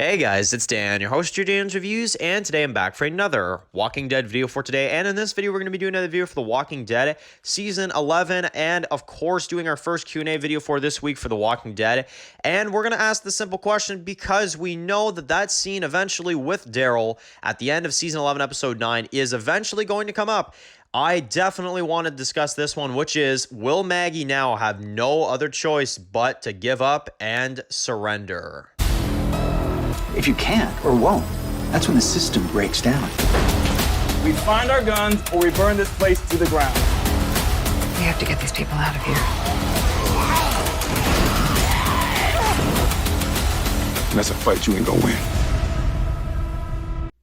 Hey guys, it's Dan, your host of your Dan's Reviews, and today I'm back for another Walking Dead video for today. And in this video, we're going to be doing another video for The Walking Dead Season 11, and of course, doing our first Q&A video for this week for The Walking Dead. And we're going to ask the simple question because we know that scene eventually with Daryl at the end of Season 11, Episode 9 is eventually going to come up. I definitely want to discuss this one, which is, will Maggie now have no other choice but to give up and surrender? If you can't or won't, that's when the system breaks down. We find our guns or we burn this place to the ground. We have to get these people out of here. That's a fight you ain't gonna win.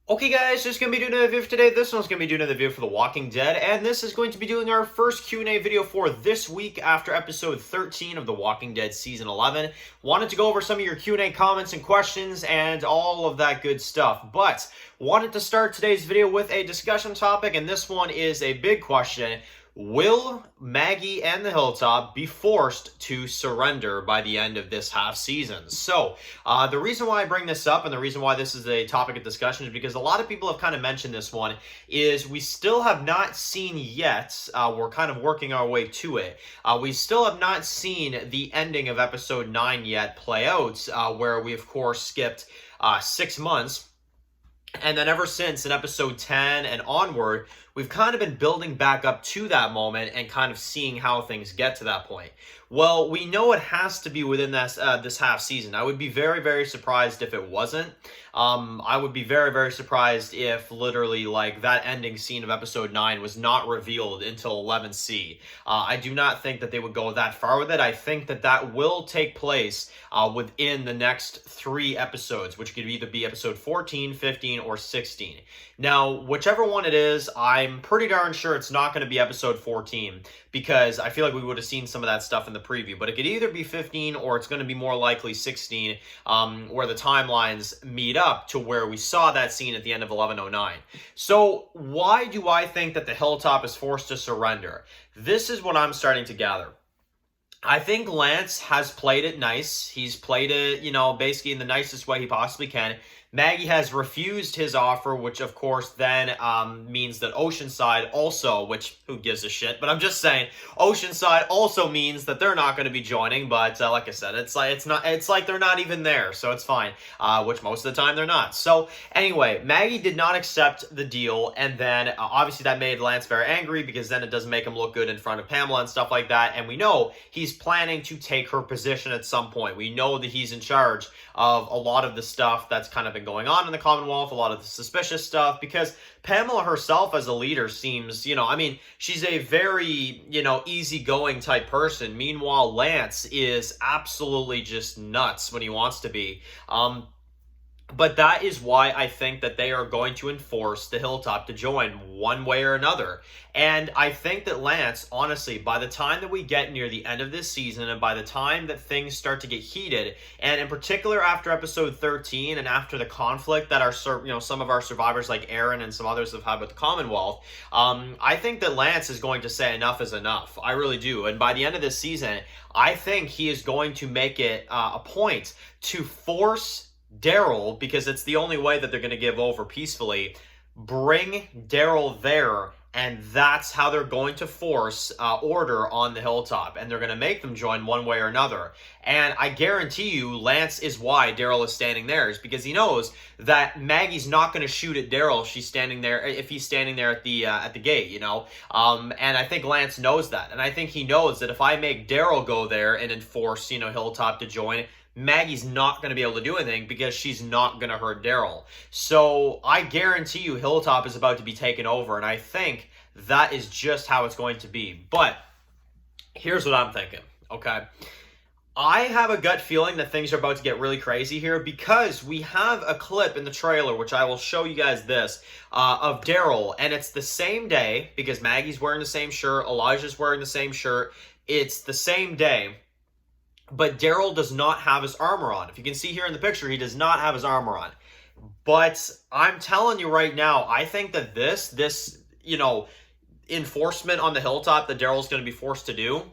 Okay guys, just going to be doing another video for today. This one's going to be doing another video for The Walking Dead, and this is going to be doing our first Q&A video for this week after episode 13 of The Walking Dead Season 11. Wanted to go over some of your Q&A comments and questions and all of that good stuff, but wanted to start today's video with a discussion topic, and this one is a big question. Will Maggie and the Hilltop be forced to surrender by the end of this half season? So, the reason why I bring this up and the reason why this is a topic of discussion is because a lot of people have kind of mentioned this one, is we still have not seen yet, we're kind of working our way to it, we still have not seen the ending of episode 9 yet play out, where we of course skipped 6 months. And then ever since in episode 10 and onward, we've kind of been building back up to that moment and kind of seeing how things get to that point. Well, we know it has to be within this half season. I would be very, very surprised if it wasn't. I would be very, very surprised if literally like that ending scene of episode 9 was not revealed until 11C. I do not think that they would go that far with it. I think that will take place within the next 3 episodes, which could either be episode 14, 15, or 16. Now, whichever one it is, I'm pretty darn sure it's not going to be episode 14 because I feel like we would have seen some of that stuff in the preview. But it could either be 15 or it's going to be more likely 16, where the timelines meet up to where we saw that scene at the end of 1109. So why do I think that the Hilltop is forced to surrender? This is what I'm starting to gather. I think Lance has played it nice. He's played it, basically in the nicest way he possibly can. Maggie has refused his offer, which of course then means that Oceanside also, which who gives a shit, but I'm just saying, Oceanside also means that they're not going to be joining, but like I said, it's like they're not even there, so it's fine, which most of the time they're not. So anyway, Maggie did not accept the deal, and then obviously that made Lance very angry because then it doesn't make him look good in front of Pamela and stuff like that, and we know he's planning to take her position at some point. We know that he's in charge of a lot of the stuff that's kind of been going on in the Commonwealth, a lot of the suspicious stuff, because Pamela herself as a leader seems, she's a very, easygoing type person. Meanwhile, Lance is absolutely just nuts when he wants to be. But that is why I think that they are going to enforce the Hilltop to join one way or another. And I think that Lance, honestly, by the time that we get near the end of this season and by the time that things start to get heated, and in particular after episode 13 and after the conflict that some of our survivors like Aaron and some others have had with the Commonwealth, I think that Lance is going to say enough is enough. I really do. And by the end of this season, I think he is going to make it a point to force Daryl, because it's the only way that they're going to give over peacefully, bring Daryl there, and that's how they're going to force order on the Hilltop, and they're going to make them join one way or another. And I guarantee you, Lance is why Daryl is standing there, is because he knows that Maggie's not going to shoot at Daryl if he's standing there at the gate, and I think Lance knows that, and I think he knows that if I make Daryl go there and enforce, Hilltop to join, Maggie's not going to be able to do anything because she's not going to hurt Daryl. So I guarantee you Hilltop is about to be taken over, and I think that is just how it's going to be. But here's what I'm thinking, okay? I have a gut feeling that things are about to get really crazy here because we have a clip in the trailer, which I will show you guys this, of Daryl, and it's the same day because Maggie's wearing the same shirt, Elijah's wearing the same shirt. It's the same day. But Daryl does not have his armor on. If you can see here in the picture, he does not have his armor on. But I'm telling you right now, I think that this enforcement on the Hilltop that Daryl's going to be forced to do,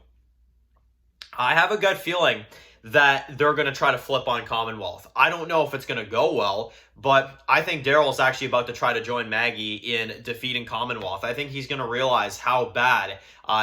I have a gut feeling that they're going to try to flip on Commonwealth. I don't know if it's going to go well, but I think Daryl's actually about to try to join Maggie in defeating Commonwealth. I think he's going to realize how bad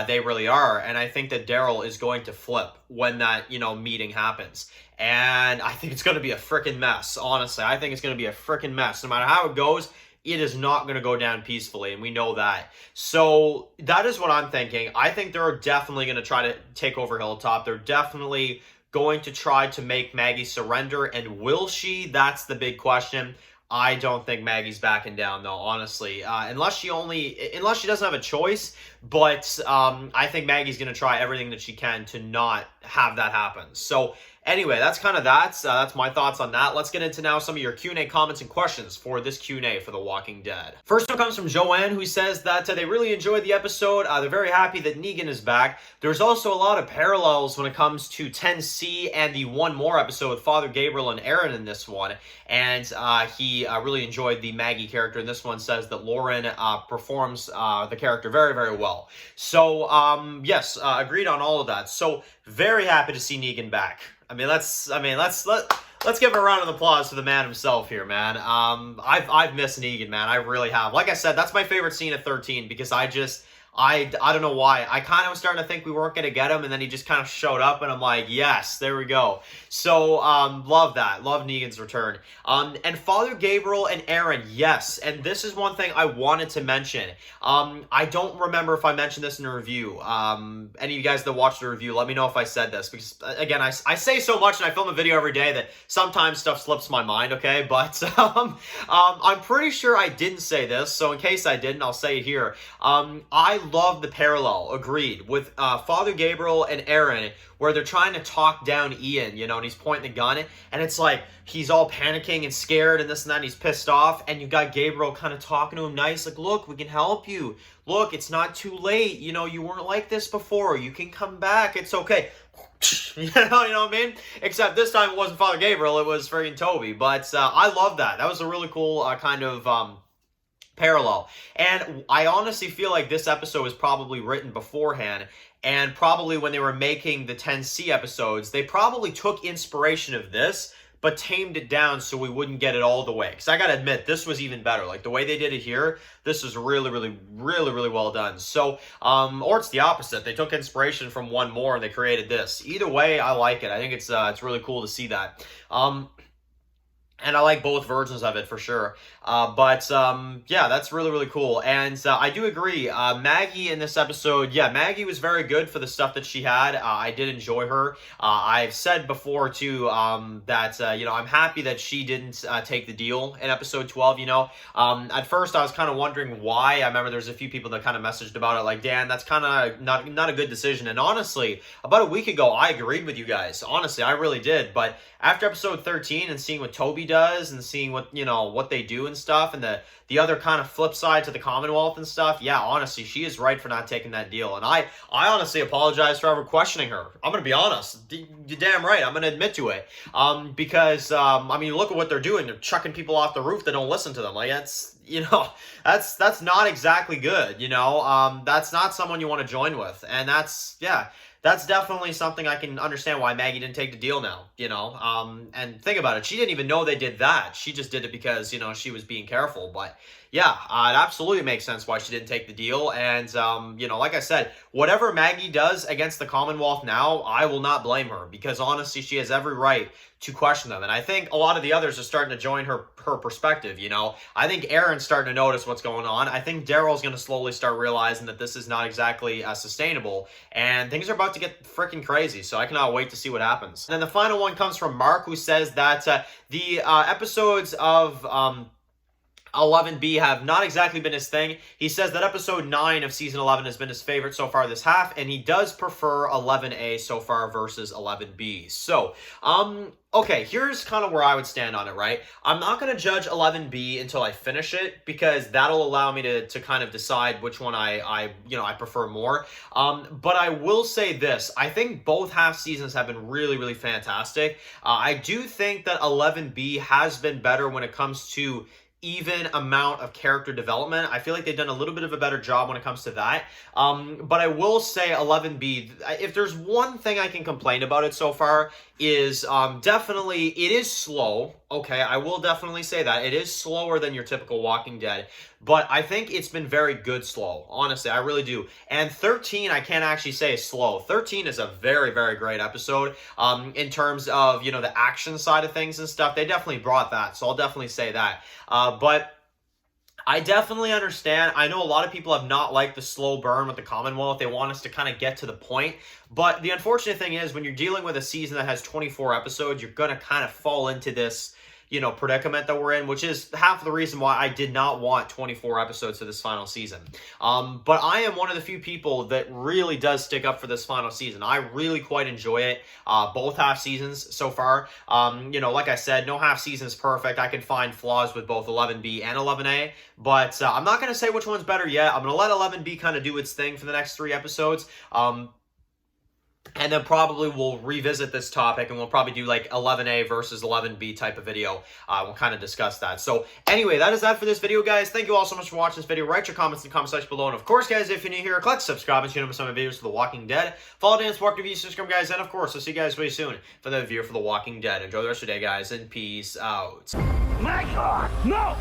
they really are, and I think that Daryl is going to flip when that, meeting happens. And I think it's going to be a freaking mess, honestly. I think it's going to be a freaking mess. No matter how it goes, it is not going to go down peacefully, and we know that. So that is what I'm thinking. I think they're definitely going to try to take over Hilltop. They're definitely going to try to make Maggie surrender, and will she? That's the big question. I don't think Maggie's backing down, though, honestly, unless she doesn't have a choice. But I think Maggie's going to try everything that she can to not have that happen. So anyway, that's kind of that. That's my thoughts on that. Let's get into now some of your Q&A comments and questions for this Q&A for The Walking Dead. First one comes from Joanne, who says that they really enjoyed the episode. They're very happy that Negan is back. There's also a lot of parallels when it comes to 10C and the One More episode with Father Gabriel and Aaron in this one. And he really enjoyed the Maggie character. And this one says that Lauren performs the character very, very well. So, yes, agreed on all of that. So, very happy to see Negan back. Let's give a round of applause to the man himself here, man. I've missed Negan, man. I really have. Like I said, that's my favorite scene of 13 because I don't know why. I kind of was starting to think we weren't going to get him, and then he just kind of showed up, and I'm like, yes, there we go. So, love that. Love Negan's return. And Father Gabriel and Aaron, yes. And this is one thing I wanted to mention. I don't remember if I mentioned this in a review. Any of you guys that watched the review, let me know if I said this. Because, again, I say so much, and I film a video every day that sometimes stuff slips my mind, okay? But I'm pretty sure I didn't say this, so in case I didn't, I'll say it here. I love the parallel, agreed, with Father Gabriel and Aaron, where they're trying to talk down Ian, and he's pointing the gun, and it's like he's all panicking and scared and this and that, and he's pissed off, and you got Gabriel kind of talking to him nice, like, look, we can help you. Look, it's not too late. You weren't like this before. You can come back. It's okay. you know what I mean? Except this time it wasn't Father Gabriel, it was freaking Toby. But I love that. That was a really cool kind of parallel. And I honestly feel like this episode was probably written beforehand, and probably when they were making the 10C episodes, they probably took inspiration of this, but tamed it down so we wouldn't get it all the way. Because I gotta admit, this was even better. Like, the way they did it here, this was really, really, really, really well done. So, or it's the opposite. They took inspiration from One More and they created this. Either way, I like it. I think it's really cool to see that. And I like both versions of it for sure. Yeah, that's really, really cool. And I do agree. Maggie in this episode, yeah, Maggie was very good for the stuff that she had. I did enjoy her. I've said before, too, that, I'm happy that she didn't take the deal in episode 12, At first, I was kind of wondering why. I remember there's a few people that kind of messaged about it, like, Dan, that's kind of not a good decision. And honestly, about a week ago, I agreed with you guys. Honestly, I really did. But after episode 13 and seeing what Toby does and seeing what they do and stuff, and the other kind of flip side to the Commonwealth and stuff, yeah, honestly, she is right for not taking that deal. And I honestly apologize for ever questioning her. I'm going to be honest. You're damn right. I'm going to admit to it. Because, look at what they're doing. They're chucking people off the roof that don't listen to them. Like, that's, that's not exactly good, That's not someone you want to join with. And that's definitely something I can understand why Maggie didn't take the deal now, and think about it. She didn't even know they did that. She just did it because, she was being careful. But yeah, it absolutely makes sense why she didn't take the deal. And, like I said, whatever Maggie does against the Commonwealth now, I will not blame her because honestly, she has every right to question them. And I think a lot of the others are starting to join her perspective, I think Aaron's starting to notice what's going on. I think Daryl's going to slowly start realizing that this is not exactly sustainable, and things are about to get freaking crazy, so I cannot wait to see what happens. And then the final one comes from Mark, who says that the episodes of 11B have not exactly been his thing. He says that episode 9 of season 11 has been his favorite so far this half, and he does prefer 11A so far versus 11B. So, okay, here's kind of where I would stand on it, right? I'm not going to judge 11B until I finish it, because that'll allow me to kind of decide which one I prefer more. But I will say this. I think both half seasons have been really, really fantastic. I do think that 11B has been better when it comes to even amount of character development. I feel like they've done a little bit of a better job when it comes to that. But I will say 11B, if there's one thing I can complain about it so far, is definitely it is slow. Okay, I will definitely say that. It is slower than your typical Walking Dead, but I think it's been very good slow. Honestly, I really do. And 13, I can't actually say is slow. 13 is a very, very great episode. In terms of, you know, the action side of things and stuff, they definitely brought that, so I'll definitely say that. But I definitely understand. I know a lot of people have not liked the slow burn with the Commonwealth. They want us to kind of get to the point. But the unfortunate thing is, when you're dealing with a season that has 24 episodes, you're going to kind of fall into this, you know, predicament that we're in, which is half the reason why I did not want 24 episodes for this final season. But I am one of the few people that really does stick up for this final season. I really quite enjoy it. Both half seasons so far. You know, like I said, no half season is perfect. I can find flaws with both 11B and 11A, but I'm not going to say which one's better yet. I'm going to let 11B kind of do its thing for the next 3 episodes. And then probably we'll revisit this topic, and we'll probably do like 11A versus 11B type of video. We'll kind of discuss that. So anyway, that is that for this video, guys. Thank you all so much for watching this video. Write your comments in the comment section below. And of course, guys, if you're new here, click subscribe and tune in with some of the videos for The Walking Dead. Follow Dan Spark TV, subscribe, guys. And of course, I'll see you guys very soon for the review for The Walking Dead. Enjoy the rest of your day, guys, and peace out. My God, no!